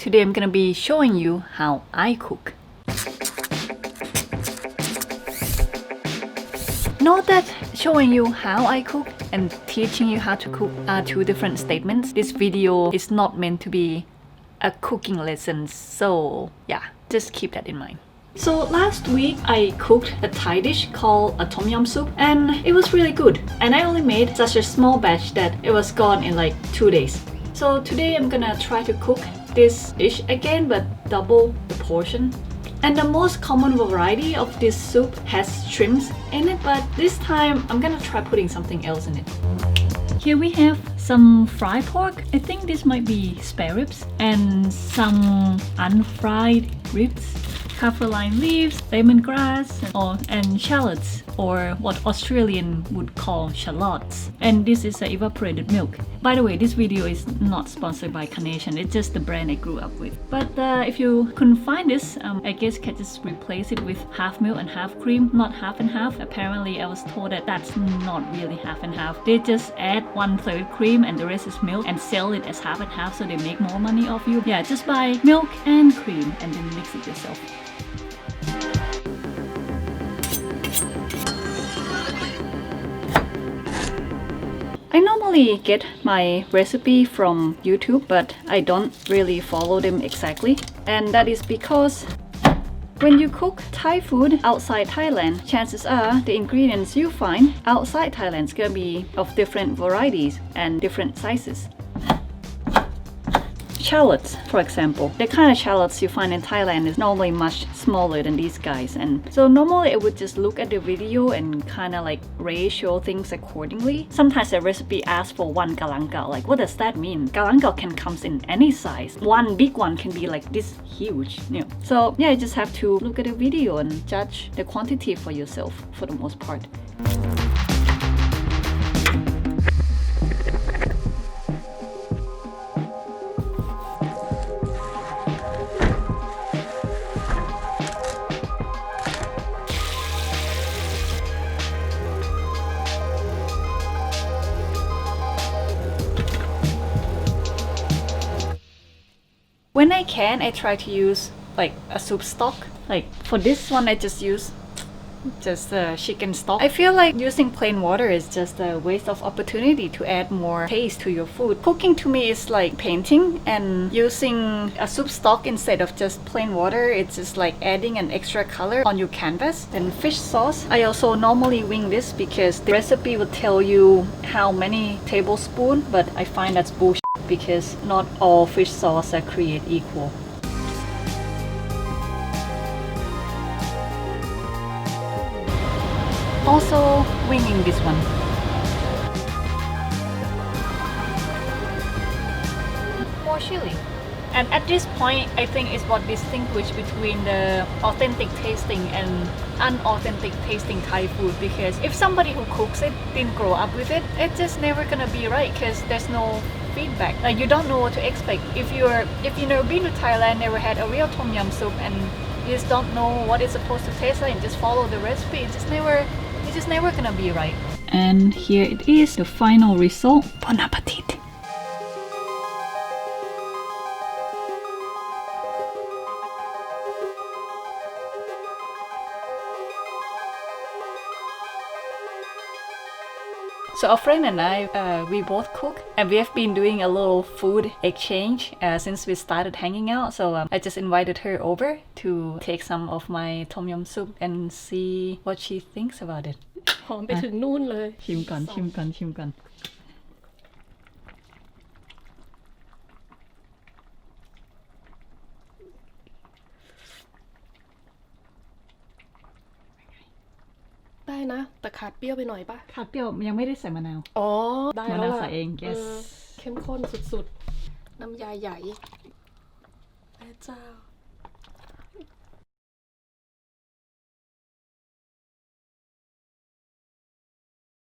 Today I'm gonna be showing you how I cook. Note that showing you how I cook and teaching you how to cook are two different statements. This video is not meant to be a cooking lesson, so yeah, just keep that in mind. So last week I cooked a Thai dish called a tom yum soup and it was really good. And I only made such a small batch that it was gone in like 2 days. So today I'm gonna try to cook this dish again but double the portion. And the most common variety of this soup has shrimps in it, but this time I'm gonna try putting something else in it. Here we have some fried pork. I think this might be spare ribs, and some unfried ribs, kaffir lime leaves, lemongrass, and shallots, or what Australian would call shallots. And this is evaporated milk. By the way, this video is not sponsored by Carnation, it's just the brand I grew up with. But if you couldn't find this, I guess you can just replace it with half milk and half cream, not half and half. Apparently I was told that that's not really half and half. They just add 1/3 cream and the rest is milk and sell it as half and half so they make more money off you. Yeah, just buy milk and cream and then mix it yourself. I normally get my recipe from YouTube, but I don't really follow them exactly. And that is because when you cook Thai food outside Thailand, chances are the ingredients you find outside Thailand is gonna be of different varieties and different sizes. Shallots, for example. The kind of shallots you find in Thailand is normally much smaller than these guys, and so normally I would just look at the video and kind of like ratio things accordingly. Sometimes the recipe asks for 1 galangao. Like, what does that mean? Galangao can come in any size. One big one can be like this huge, you know. So yeah, you just have to look at the video and judge the quantity for yourself for the most part. When I can, I try to use like a soup stock. Like for this one, I just use chicken stock. I feel like using plain water is just a waste of opportunity to add more taste to your food. Cooking to me is like painting, and using a soup stock instead of just plain water, it's just like adding an extra color on your canvas. And fish sauce, I also normally wing this because the recipe will tell you how many tablespoons, but I find that's bullshit because not all fish sauce are created equal. Also winging this one. More chili. And at this point, I think is what distinguishes between the authentic tasting and unauthentic tasting Thai food, because if somebody who cooks it didn't grow up with it, it's just never gonna be right because there's no feedback. Like, you don't know what to expect. If you never been to Thailand, never had a real tom yum soup, and you just don't know what it's supposed to taste like and just follow the recipe, it's just never gonna be right. And here it is, the final result. Bon appetit! So a friend and I, we both cook, and we have been doing a little food exchange since we started hanging out. So I just invited her over to take some of my tom yum soup and see what she thinks about it. หอมไปถึงนู่นเลย ชิมก่อนชิมก่อนชิมก่อนได้นะแต่ขาดเปรี้ยวไปหน่อยปะ ขาดเปรี้ยวยังไม่ได้ใส่มะนาว อ๋อได้แล้วล่ะ มะนาวใส่เอง yes เข้มข้นสุดๆน้ำยาใหญ่แม่เจ้า